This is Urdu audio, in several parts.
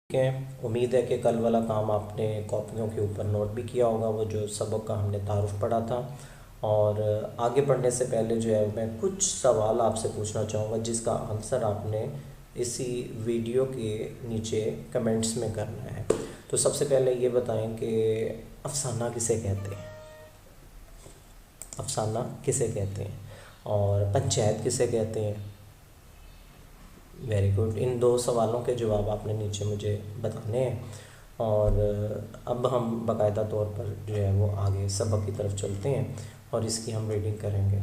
ہیں۔ امید ہے کہ کل والا کام آپ نے کاپیوں کے اوپر نوٹ بھی کیا ہوگا، وہ جو سبق کا ہم نے تعارف پڑھا تھا۔ اور آگے پڑھنے سے پہلے جو ہے میں کچھ سوال آپ سے پوچھنا چاہوں گا جس کا آنسر آپ نے اسی ویڈیو کے نیچے کمنٹس میں کرنا ہے۔ تو سب سے پہلے یہ بتائیں کہ افسانہ کسے کہتے ہیں؟ افسانہ کسے کہتے ہیں؟ اور پنچایت کسے کہتے ہیں؟ ویری گڈ، ان دو سوالوں کے جواب آپ نے نیچے مجھے بتانے ہیں۔ اور اب ہم باقاعدہ طور پر جو ہے وہ آگے سبق کی طرف چلتے ہیں اور اس کی ہم ریڈنگ کریں گے۔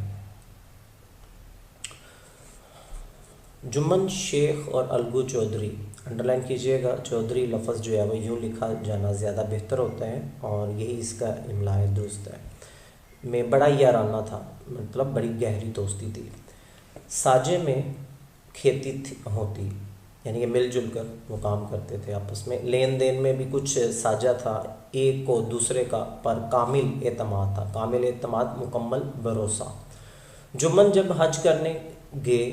جمن شیخ اور الگو چودھری، انڈرلائن کیجئے گا، چودھری لفظ جو ہے وہ یوں لکھا جانا زیادہ بہتر ہوتا ہے اور یہی اس کا املاء درست ہے۔ میں بڑا یارانہ تھا، مطلب بڑی گہری دوستی تھی۔ ساجے میں کھیتی ہوتی، یعنی کہ مل جل کر وہ کام کرتے تھے آپس میں۔ لین دین میں بھی کچھ ساجہ تھا، ایک کو دوسرے کا پر کامل اعتماد تھا، کامل اعتماد، مکمل بھروسہ۔ جمن جب حج کرنے گئے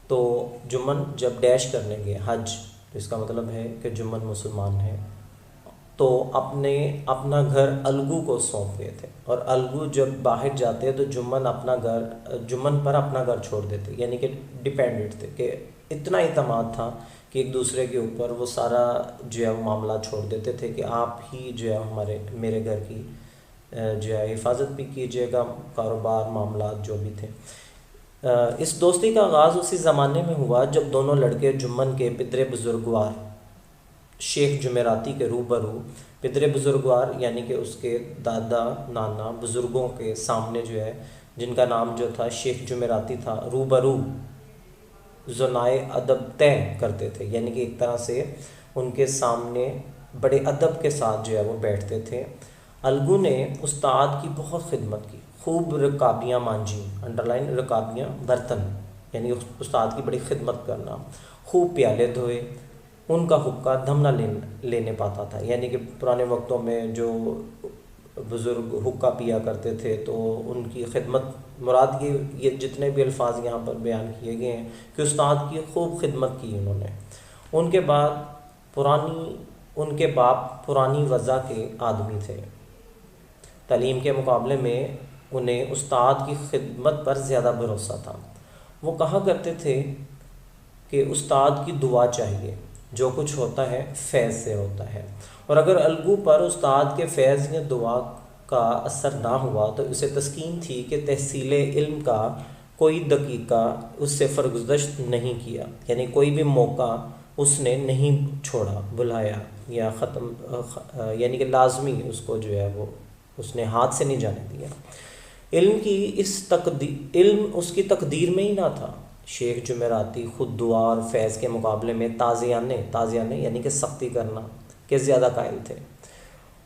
تو جمن جب ڈیش کرنے گئے حج، تو اس کا مطلب ہے کہ جمن مسلمان ہے، تو اپنا گھر الگو کو سونپ گئے تھے، اور الگو جب باہر جاتے تو جمن پر اپنا گھر چھوڑ دیتے، یعنی کہ ڈیپینڈنٹ تھے، کہ اتنا اعتماد تھا کہ ایک دوسرے کے اوپر وہ سارا جو ہے وہ معاملہ چھوڑ دیتے تھے کہ آپ ہی جو ہے میرے گھر کی جو ہے حفاظت بھی کیجیے گا، کاروبار معاملات جو بھی تھے۔ اس دوستی کا آغاز اسی زمانے میں ہوا جب دونوں لڑکے جمن کے پدر بزرگوار شیخ جمعراتی کے روبرو، پدر بزرگوار یعنی کہ اس کے دادا نانا بزرگوں کے سامنے جو ہے، جن کا نام جو تھا شیخ جمعراتی تھا، روبرو ذنائے ادب طے کرتے تھے، یعنی کہ ایک طرح سے ان کے سامنے بڑے ادب کے ساتھ جو ہے وہ بیٹھتے تھے۔ الگو نے استاد کی بہت خدمت کی، خوب رکابیاں مانجیں، انڈرلائن رکابیاں برتن، یعنی استاد کی بڑی خدمت کرنا، خوب پیالے دھوئے، ان کا حقہ دم نہ لینے پاتا تھا، یعنی کہ پرانے وقتوں میں جو بزرگ حقہ پیا کرتے تھے تو ان کی خدمت، مراد یہ جتنے بھی الفاظ یہاں پر بیان کیے گئے ہیں کہ استاد کی خوب خدمت کی انہوں نے۔ ان کے باپ پرانی وضع کے آدمی تھے، تعلیم کے مقابلے میں انہیں استاد کی خدمت پر زیادہ بھروسہ تھا۔ وہ کہا کرتے تھے کہ استاد کی دعا چاہیے، جو کچھ ہوتا ہے فیض سے ہوتا ہے، اور اگر الگو پر استاد کے فیض یا دعا کا اثر نہ ہوا تو اسے تسکین تھی کہ تحصیل علم کا کوئی دقیقہ اس سے فرگزشت نہیں کیا، یعنی کوئی بھی موقع اس نے نہیں چھوڑا، بلایا یا یعنی کہ لازمی اس کو جو ہے وہ اس نے ہاتھ سے نہیں جانے دیا۔ علم اس کی تقدیر میں ہی نہ تھا۔ شیخ جمعراتی خود دعا اور فیض کے مقابلے میں تازیانے یعنی کہ سختی کرنا کے زیادہ قائل تھے،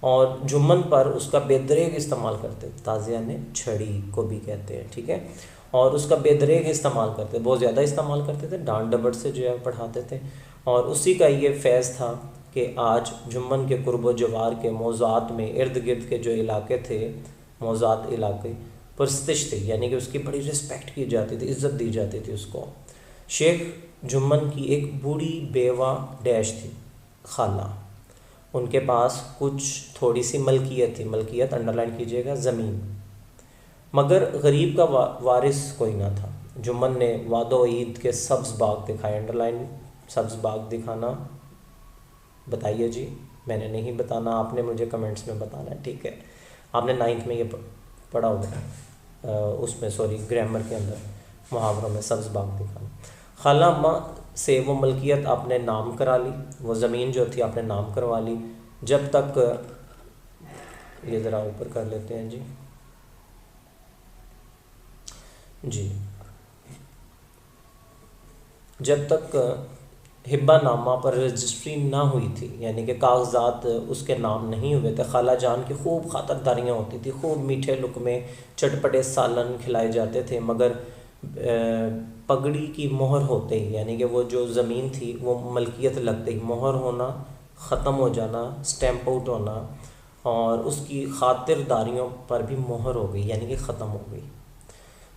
اور جمن پر اس کا بے دریغ استعمال کرتے، تازیانے چھڑی کو بھی کہتے ہیں، ٹھیک ہے، اور اس کا بے دریغ استعمال کرتے، بہت زیادہ استعمال کرتے تھے، ڈانٹ ڈپٹ سے جو ہے پڑھاتے تھے، اور اسی کا یہ فیض تھا کہ آج جمن کے قرب و جوار کے موضوعات میں ارد گرد کے جو علاقے تھے، موضوعات علاقے پرستش تھی، یعنی کہ اس کی بڑی رسپیکٹ کی جاتی تھی، عزت دی جاتی تھی اس کو۔ شیخ جمن کی ایک بوڑھی بیوہ ڈیش تھی، خالہ، ان کے پاس کچھ تھوڑی سی ملکیت تھی، ملکیت انڈرلائن کیجیے گا، زمین، مگر غریب کا وارث کوئی نہ تھا۔ جمن نے وعد و عید کے سبز باغ دکھائے، انڈرلائن سبز باغ دکھانا، بتائیے جی، میں نے نہیں بتانا، آپ نے مجھے کمنٹس میں بتانا ہے، ٹھیک ہے، آپ نے 9th میں یہ پڑھا ہوگا، اس میں گرامر کے اندر محاوروں میں سبز باغ دکھانا۔ خالہ ماں سے وہ ملکیت آپ نے نام کرا لی، وہ زمین جو تھی آپ نے نام کروا لی، جب تک یہ ذرا اوپر کر لیتے ہیں جی، جب تک ہبہ نامہ پر رجسٹری نہ ہوئی تھی، یعنی کہ کاغذات اس کے نام نہیں ہوئے تھے، خالہ جان کی خوب خاطرداریاں ہوتی تھی، خوب میٹھے لقمے، چٹپٹے سالن کھلائے جاتے تھے، مگر پگڑی کی مہر ہوتے ہی، یعنی کہ وہ جو زمین تھی وہ ملکیت لگتے ہی، مہر ہونا، ختم ہو جانا، سٹیمپ آؤٹ ہونا، اور اس کی خاطرداریوں پر بھی مہر ہو گئی، یعنی کہ ختم ہو گئی۔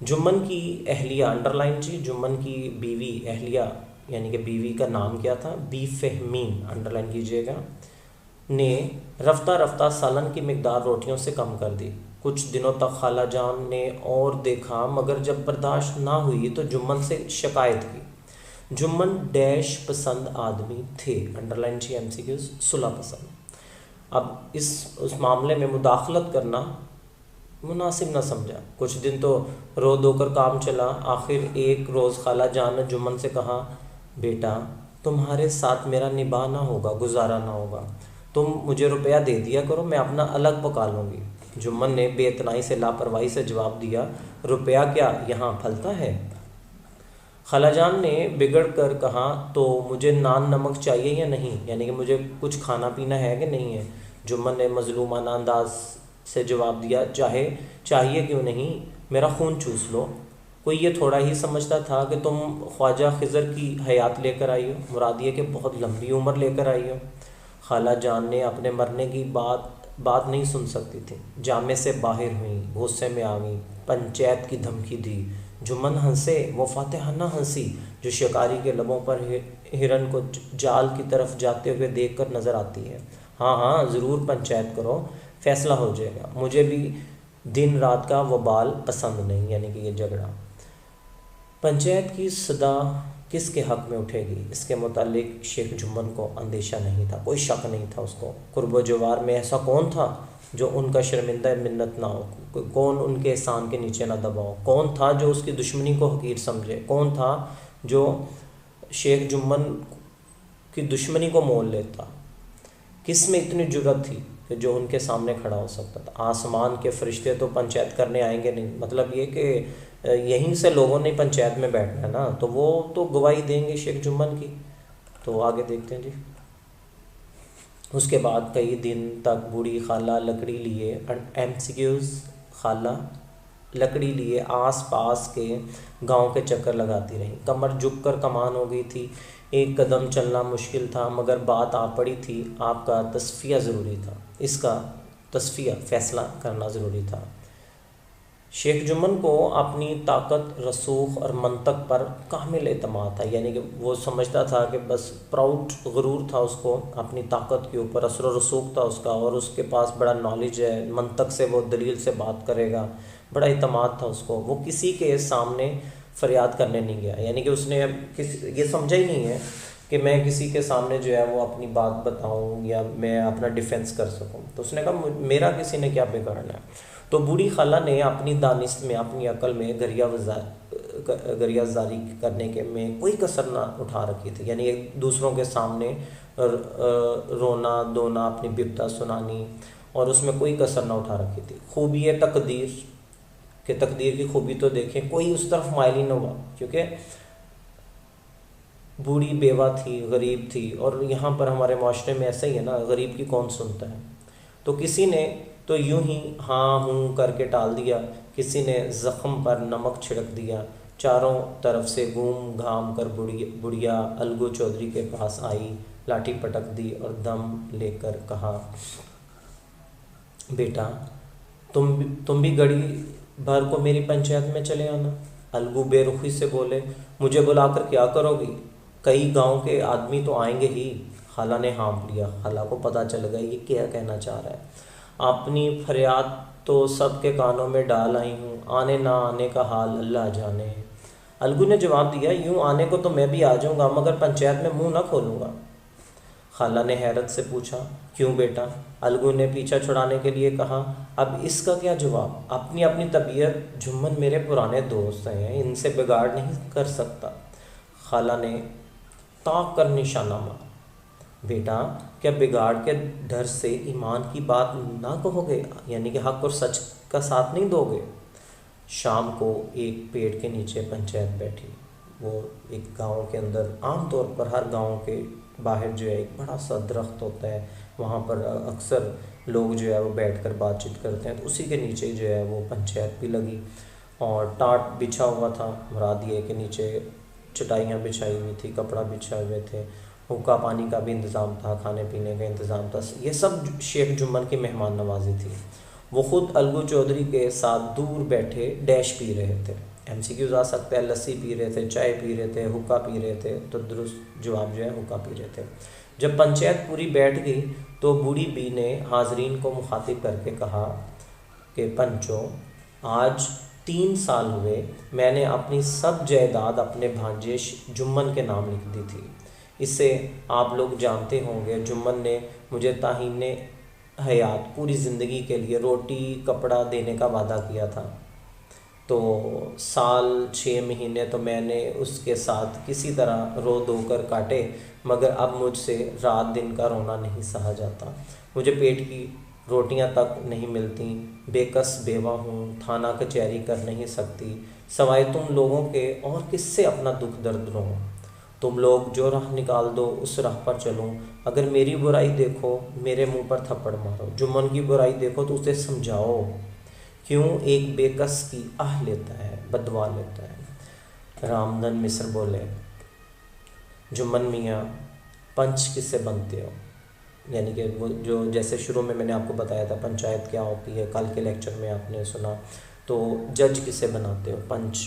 جمن کی اہلیہ، انڈرلائن جی، جمن کی بیوی اہلیہ یعنی کہ بیوی کا نام کیا تھا، بی فہمین، انڈرلائن کیجیے گا، نے رفتہ رفتہ سالن کی مقدار روٹیوں سے کم کر دی۔ کچھ دنوں تک خالہ جان نے اور دیکھا، مگر جب برداشت نہ ہوئی تو جمن سے شکایت کی۔ جمن ڈیش پسند آدمی تھے، underline G M C Qs, صلح پسند۔ اب اس معاملے میں مداخلت کرنا مناسب نہ سمجھا۔ کچھ دن تو رو دو کر کام چلا۔ آخر ایک روز خالہ جان نے جمن سے کہا، بیٹا تمہارے ساتھ میرا نباہ نہ ہوگا، گزارا نہ ہوگا، تم مجھے روپیہ دے دیا کرو، میں اپنا الگ پکا لوں گی۔ جمن نے بے اتنائی سے لاپرواہی سے جواب دیا، روپیہ کیا یہاں پھلتا ہے؟ خالہ جان نے بگڑ کر کہا، تو مجھے نان نمک چاہیے یا نہیں، یعنی کہ مجھے کچھ کھانا پینا ہے کہ نہیں ہے؟ جمن نے مظلومانہ انداز سے جواب دیا، چاہیے کیوں نہیں، میرا خون چوس لو۔ کوئی یہ تھوڑا ہی سمجھتا تھا کہ تم خواجہ خضر کی حیات لے کر آئی ہو، مراد یہ کہ بہت لمبی عمر لے کر آئی ہو۔ خالہ جان نے اپنے مرنے کی بات نہیں سن سکتی تھی، جامے سے باہر ہوئیں، غصے میں آ گئیں، پنچایت کی دھمکی دی۔ جمن ہنسے، وہ فاتحانہ ہنسی جو شکاری کے لبوں پر ہرن کو جال کی طرف جاتے ہوئے دیکھ کر نظر آتی ہے۔ ہاں ضرور پنچایت کرو، فیصلہ ہو جائے گا، مجھے بھی دن رات کا وبال پسند نہیں، یعنی کہ یہ جھگڑا۔ پنچایت کی صدا کس کے حق میں اٹھے گی، اس کے متعلق شیخ جمن کو اندیشہ نہیں تھا، کوئی شک نہیں تھا اس کو۔ قرب و جوار میں ایسا کون تھا جو ان کا شرمندہ منت نہ ہو، کون ان کے احسان کے نیچے نہ دباؤ، کون تھا جو اس کی دشمنی کو حقیر سمجھے، کون تھا جو شیخ جمن کی دشمنی کو مول لیتا؟ کس میں اتنی جرأت تھی کہ جو ان کے سامنے کھڑا ہو سکتا تھا؟ آسمان کے فرشتے تو پنچایت کرنے آئیں گے نہیں، مطلب یہ کہ یہیں سے لوگوں نے پنچایت میں بیٹھنا ہے نا، تو وہ تو گواہی دیں گے شیخ جمن کی۔ تو آگے دیکھتے ہیں جی۔ اس کے بعد کئی دن تک بوڑھی خالہ لکڑی لیے MCQs، خالہ لکڑی لیے آس پاس کے گاؤں کے چکر لگاتی رہیں۔ کمر جھک کر کمان ہو گئی تھی، ایک قدم چلنا مشکل تھا، مگر بات آ پڑی تھی، آپ کا تصفیہ ضروری تھا، اس کا تصفیہ، فیصلہ کرنا ضروری تھا۔ شیخ جمن کو اپنی طاقت، رسوخ اور منطق پر کامل اعتماد تھا، یعنی کہ وہ سمجھتا تھا کہ بس پراؤڈ، غرور تھا اس کو اپنی طاقت کے اوپر، اثر و رسوخ تھا اس کا، اور اس کے پاس بڑا نالج ہے، منطق سے وہ دلیل سے بات کرے گا، بڑا اعتماد تھا اس کو۔ وہ کسی کے سامنے فریاد کرنے نہیں گیا، یعنی کہ اس نے یہ سمجھا ہی نہیں ہے کہ میں کسی کے سامنے جو ہے وہ اپنی بات بتاؤں یا میں اپنا ڈیفینس کر سکوں۔ تو اس نے کہا میرا کسی نے کیا بگاڑنا ہے۔ تو بوڑھی خالہ نے اپنی دانست میں، اپنی عقل میں گریہ زاری کرنے کے میں کوئی کسر نہ اٹھا رکھی تھی، یعنی دوسروں کے سامنے رونا دھونا، اپنی بپتا سنانی، اور اس میں کوئی کسر نہ اٹھا رکھی تھی۔ خوبی تقدیر کہ تقدیر کی خوبی تو دیکھیں، کوئی اس طرف مائل ہی نہ ہوا، کیونکہ بوڑھی بیوہ تھی، غریب تھی، اور یہاں پر ہمارے معاشرے میں ایسا ہی ہے نا، غریب کی کون سنتا ہے۔ تو کسی نے تو یوں ہی ہاں ہوں کر کے ٹال دیا، کسی نے زخم پر نمک چھڑک دیا۔ چاروں طرف سے گھوم گھام کر بڑھیا الگو چودھری کے پاس آئی، لاٹھی پٹک دی اور دم لے کر کہا، بیٹا تم بھی گھڑی بھر کو میری پنچایت میں چلے آنا۔ الگو بے رخی سے بولے، مجھے بلا کر کیا کرو گی، کئی گاؤں کے آدمی تو آئیں گے ہی۔ خالہ نے ہانپ لیا، خالہ کو پتہ چل گیا یہ کیا کہنا چاہ رہا ہے۔ اپنی فریاد تو سب کے کانوں میں ڈال آئی ہوں، آنے نہ آنے کا حال اللہ جانے۔ الگو نے جواب دیا، یوں آنے کو تو میں بھی آ جاؤں گا، مگر پنچایت میں منہ نہ کھولوں گا۔ خالہ نے حیرت سے پوچھا، کیوں بیٹا؟ الگو نے پیچھا چھڑانے کے لیے کہا، اب اس کا کیا جواب؟ اپنی طبیعت، جمن میرے پرانے دوست ہیں، ان سے بگاڑ نہیں کر سکتا۔ خالہ نے تاک کر نشانہ مارا، بیٹا کیا بگاڑ کے ڈر سے ایمان کی بات نہ کہو گے، یعنی کہ حق اور سچ کا ساتھ نہیں دو گے؟ شام کو ایک پیڑ کے نیچے پنچایت بیٹھی۔ وہ ایک گاؤں کے اندر، عام طور پر ہر گاؤں کے باہر جو ہے ایک بڑا سا درخت ہوتا ہے، وہاں پر اکثر لوگ جو ہے وہ بیٹھ کر بات چیت کرتے ہیں، تو اسی کے نیچے جو ہے وہ پنچایت بھی لگی، اور ٹاٹ بچھا ہوا تھا، مراد یہ کہ نیچے چٹائیاں بچھائی ہوئی تھی، کپڑا بچھائے ہوئے تھے، حقہ پانی کا بھی انتظام تھا، کھانے پینے کا انتظام تھا، یہ سب شیخ جمن کی مہمان نوازی تھی۔ وہ خود الگو چودھری کے ساتھ دور بیٹھے ڈیش پی رہے تھے۔ MCQs آ سکتا ہے لسی پی رہے تھے، چائے پی رہے تھے، حقہ پی رہے تھے، تو درست جواب جو ہے حقہ پی رہے تھے۔ جب پنچایت پوری بیٹھ گئی تو بوڑھی بی نے حاضرین کو مخاطب کر کے کہا کہ پنچوں، آج 3 سال ہوئے میں نے اپنی سب جائیداد اپنے بھانجے جمن کے نام لکھ دی تھی۔ اسے آپ لوگ جانتے ہوں گے، جمن نے مجھے تعین حیات پوری زندگی کے لیے روٹی کپڑا دینے کا وعدہ کیا تھا، تو سال 6 مہینے تو میں نے اس کے ساتھ کسی طرح رو دھو کر کاٹے، مگر اب مجھ سے رات دن کا رونا نہیں سہا جاتا۔ مجھے پیٹ کی روٹیاں تک نہیں ملتی، بے کس بیوہ ہوں، تھانہ کچہری کر نہیں سکتی، سوائے تم لوگوں کے اور کس سے اپنا دکھ درد رہوں۔ تم لوگ جو راہ نکال دو اس راہ پر چلوں، اگر میری برائی دیکھو میرے منہ پر تھپڑ مارو، جمن کی برائی دیکھو تو اسے سمجھاؤ، کیوں ایک بے کس کی آہ لیتا ہے، بدوا لیتا ہے۔ رامدن مصر بولے، جمن میاں پنچ کس سے بنتے ہو؟ یعنی کہ وہ جو جیسے شروع میں نے آپ کو بتایا تھا پنچایت کیا ہوتی ہے، کل کے لیکچر میں آپ نے سنا، تو جج کسے بناتے ہو؟ پنچ۔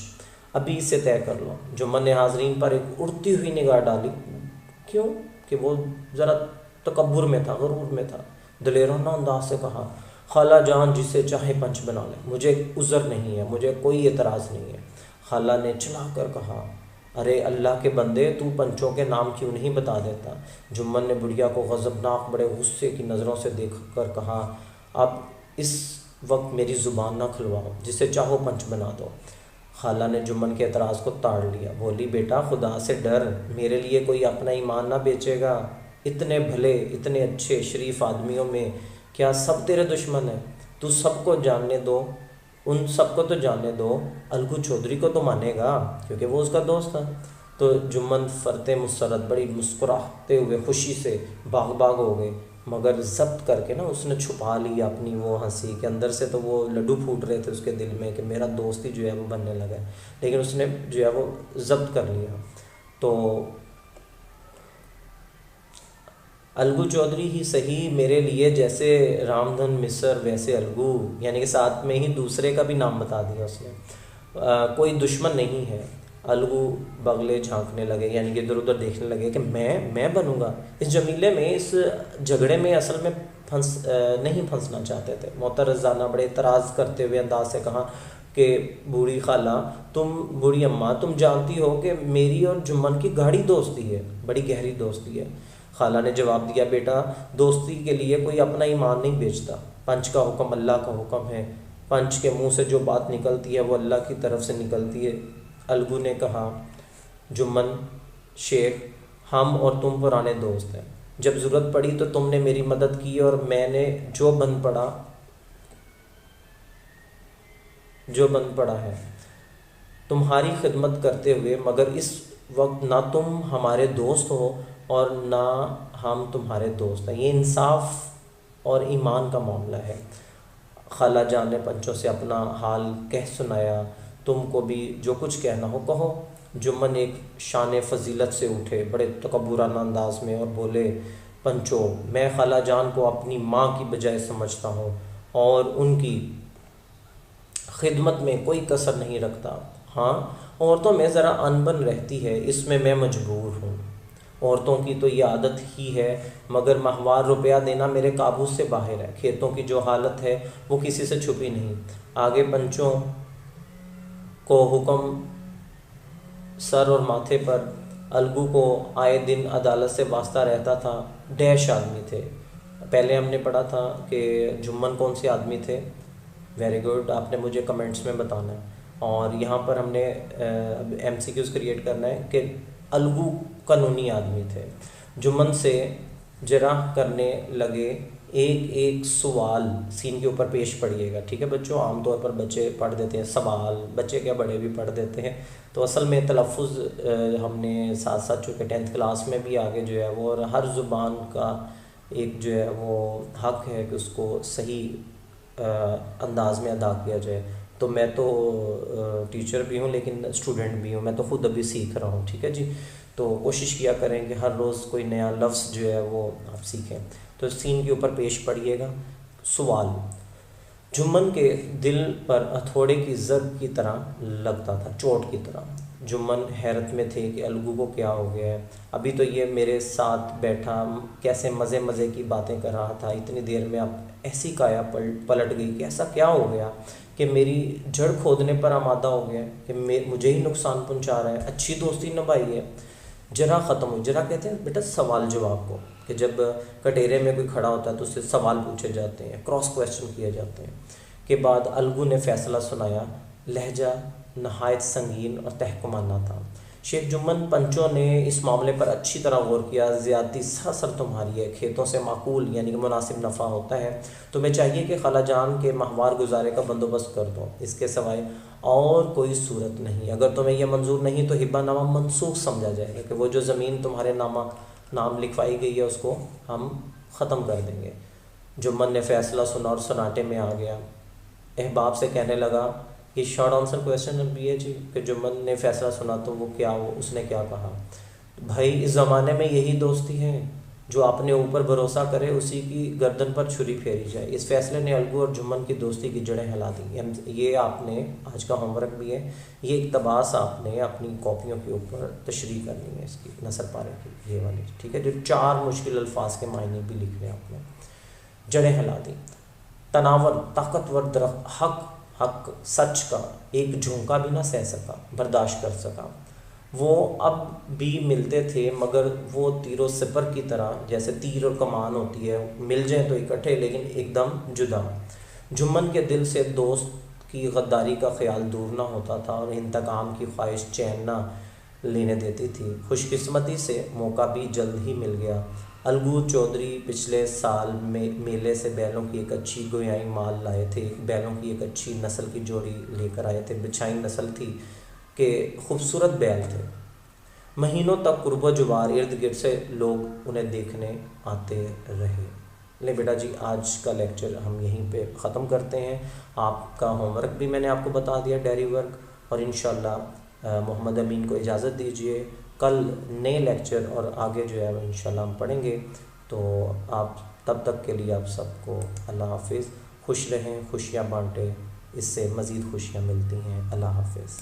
ابھی اسے طے کر لو۔ جمن نے حاضرین پر ایک اڑتی ہوئی نگاہ ڈالی، کیوں کہ وہ ذرا تکبر میں تھا، غرور میں تھا، دلیرانہ انداز سے کہا، خالہ جان جسے چاہے پنچ بنا لے، مجھے عذر نہیں ہے، مجھے کوئی اعتراض نہیں ہے۔ خالہ نے چلا کر کہا، ارے اللہ کے بندے، تو پنچوں کے نام کیوں نہیں بتا دیتا؟ جمن نے بڑھیا کو غضبناک بڑے غصے کی نظروں سے دیکھ کر کہا، اب اس وقت میری زبان نہ کھلواؤ، جسے چاہو پنچ بنا دو۔ خالہ نے جمن کے اعتراض کو تاڑ لیا، بولی، بیٹا خدا سے ڈر، میرے لیے کوئی اپنا ایمان نہ بیچے گا؟ اتنے بھلے اتنے اچھے شریف آدمیوں میں کیا سب تیرے دشمن ہیں؟ تو سب کو جاننے دو، ان سب کو تو جاننے دو، الگو چودھری کو تو مانے گا کیونکہ وہ اس کا دوست تھا۔ تو جمن فرتے مسرت بڑی مسکراتے ہوئے خوشی سے باغ باغ ہو گئے، مگر ضبط کر کے نا اس نے چھپا لی اپنی وہ ہنسی کے اندر سے، تو وہ لڈو پھوٹ رہے تھے اس کے دل میں کہ میرا دوست ہی جو ہے وہ بننے لگا ہے، لیکن اس نے جو ہے وہ ضبط کر لیا۔ تو الگو چودھری ہی صحیح میرے لیے، جیسے رامدھن مصر ویسے الگو، یعنی کہ ساتھ میں ہی دوسرے کا بھی نام بتا دیا اس نے، کوئی دشمن نہیں ہے۔ الگو بغلے جھانکنے لگے، یعنی کہ ادھر ادھر دیکھنے لگے کہ میں بنوں گا اس جمیلے میں، اس جھگڑے میں اصل میں نہیں پھنسنا چاہتے تھے۔ معترضانہ بڑے اعتراض کرتے ہوئے انداز سے کہا کہ بوڑھی خالہ، بوڑھی اماں، تم جانتی ہو کہ میری اور جمن کی گاڑی دوستی ہے، بڑی گہری دوستی ہے۔ خالہ نے جواب دیا، بیٹا دوستی کے لیے کوئی اپنا ایمان نہیں بیچتا، پنچ کا حکم اللہ کا حکم ہے، پنچ کے منہ سے جو بات نکلتی ہے وہ اللہ کی طرف سے نکلتی ہے۔ الگو نے کہا، جمن شیخ، ہم اور تم پرانے دوست ہیں، جب ضرورت پڑی تو تم نے میری مدد کی اور میں نے جو بن پڑا ہے تمہاری خدمت کرتے ہوئے، مگر اس وقت نہ تم ہمارے دوست ہو اور نہ ہم تمہارے دوست ہیں، یہ انصاف اور ایمان کا معاملہ ہے۔ خالہ جان نے پنچوں سے اپنا حال کہہ سنایا، تم کو بھی جو کچھ کہنا ہو کہو۔ جمن ایک شان فضیلت سے اٹھے بڑے تکبرانہ انداز میں اور بولے، پنچو، میں خالہ جان کو اپنی ماں کی بجائے سمجھتا ہوں اور ان کی خدمت میں کوئی کسر نہیں رکھتا۔ ہاں، عورتوں میں ذرا انبن رہتی ہے، اس میں مجبور ہوں، عورتوں کی تو یہ عادت ہی ہے، مگر ماہوار روپیہ دینا میرے قابو سے باہر ہے، کھیتوں کی جو حالت ہے وہ کسی سے چھپی نہیں۔ آگے پنچوں کو حکم سر اور ماتھے پر، الگو کو آئے دن عدالت سے واسطہ رہتا تھا، ڈیش آدمی تھے۔ پہلے ہم نے پڑھا تھا کہ جمن کون سے آدمی تھے، ویری گڈ، آپ نے مجھے کمنٹس میں بتانا ہے۔ اور یہاں پر ہم نے MCQs کریٹ کرنا ہے کہ الگو قانونی آدمی تھے۔ جمن سے جرح کرنے لگے، ایک ایک سوال سین کے اوپر پیش پڑھیے گا، ٹھیک ہے بچوں؟ عام طور پر بچے پڑھ دیتے ہیں سوال، بچے کیا بڑے بھی پڑھ دیتے ہیں، تو اصل میں تلفظ ہم نے ساتھ ساتھ چونکہ 10th کلاس میں بھی آگے جو ہے وہ، اور ہر زبان کا ایک جو ہے وہ حق ہے کہ اس کو صحیح انداز میں ادا کیا جائے۔ تو میں تو ٹیچر بھی ہوں لیکن اسٹوڈنٹ بھی ہوں، میں تو خود ابھی سیکھ رہا ہوں، ٹھیک ہے جی؟ تو کوشش کیا کریں کہ ہر روز کوئی نیا لفظ جو ہے وہ آپ سیکھیں۔ تو سین کے اوپر پیش پڑھیے گا سوال، جمن کے دل پر ہتھوڑے کی ضرب کی طرح لگتا تھا، چوٹ کی طرح۔ جمن حیرت میں تھے کہ الگو کو کیا ہو گیا ہے، ابھی تو یہ میرے ساتھ بیٹھا کیسے مزے مزے کی باتیں کر رہا تھا، اتنی دیر میں اب ایسی کایا پلٹ گئی کہ ایسا کیا ہو گیا کہ میری جڑ کھودنے پر آمادہ ہو گیا کہ مجھے ہی نقصان پہنچا رہا ہے۔ اچھی دوستی نبھائی ہے، جرا ختم ہو۔ جرا کہتے ہیں بیٹا سوال جواب کو، کہ جب کٹہرے میں کوئی کھڑا ہوتا ہے تو اس سے سوال پوچھے جاتے ہیں، کراس کویسچن کیے جاتے ہیں۔ کے بعد الگو نے فیصلہ سنایا، لہجہ نہایت سنگین اور تحکمانہ تھا۔ شیخ جمن پنچوں نے اس معاملے پر اچھی طرح غور کیا۔ زیادتی سراسر تمہاری ہے، کھیتوں سے معقول یعنی کہ مناسب نفع ہوتا ہے، تمہیں چاہیے کہ خالہ جان کے ماہوار گزارے کا بندوبست کر دو، اس کے سوائے اور کوئی صورت نہیں۔ اگر تمہیں یہ منظور نہیں تو ہبہ نامہ منسوخ سمجھا جائے گا، کہ وہ جو زمین تمہارے نام لکھوائی گئی ہے اس کو ہم ختم کر دیں گے۔ جمن نے فیصلہ سنا اور سناٹے میں آ گیا۔ احباب سے کہنے لگا کہ شارٹ آنسر کویسچن بھی ہے جی، کہ جمن نے فیصلہ سنا تو اس نے کیا کہا؟ بھائی اس زمانے میں یہی دوستی ہے، جو اپنے اوپر بھروسہ کرے اسی کی گردن پر چھری پھیری جائے۔ اس فیصلے نے الگو اور جمن کی دوستی کی جڑیں ہلا دی۔ یہ آپ نے آج کا ہوم ورک بھی ہے، یہ اقتباس آپ نے اپنی کاپیوں کے اوپر تشریح کرنی ہے، اس کی نثر پارے کی یہ والی، ٹھیک ہے؟ جو 4 مشکل الفاظ کے معنی بھی لکھنے آپ نے۔ جڑیں ہلا دی۔ تناور طاقتور درخت حق سچ کا ایک جھونکا بھی نہ سہ سکا، برداشت کر سکا۔ وہ اب بھی ملتے تھے، مگر وہ تیر و سپر کی طرح، جیسے تیر اور کمان ہوتی ہے، مل جائیں تو اکٹھے لیکن ایک دم جدا۔ جمن کے دل سے دوست کی غداری کا خیال دور نہ ہوتا تھا اور انتقام کی خواہش چین نہ لینے دیتی تھی۔ خوش قسمتی سے موقع بھی جلد ہی مل گیا۔ الگو چودھری پچھلے سال میلے سے بیلوں کی ایک اچھی گویائی مال لائے تھے، بیلوں کی ایک اچھی نسل کی جوڑی لے کر آئے تھے۔ بچھائی نسل تھی کہ خوبصورت بیل تھے۔ مہینوں تک قرب و جوار ارد گرد سے لوگ انہیں دیکھنے آتے رہے۔ لے بیٹا جی، آج کا لیکچر ہم یہیں پہ ختم کرتے ہیں۔ آپ کا ہوم ورک بھی میں نے آپ کو بتا دیا، ڈائری ورک، اور انشاءاللہ محمد امین کو اجازت دیجیے۔ کل نئے لیکچر اور آگے جو ہے وہ انشاءاللہ ہم پڑھیں گے۔ تو آپ تب تک کے لیے آپ سب کو اللہ حافظ۔ خوش رہیں، خوشیاں بانٹیں، اس سے مزید خوشیاں ملتی ہیں۔ اللہ حافظ۔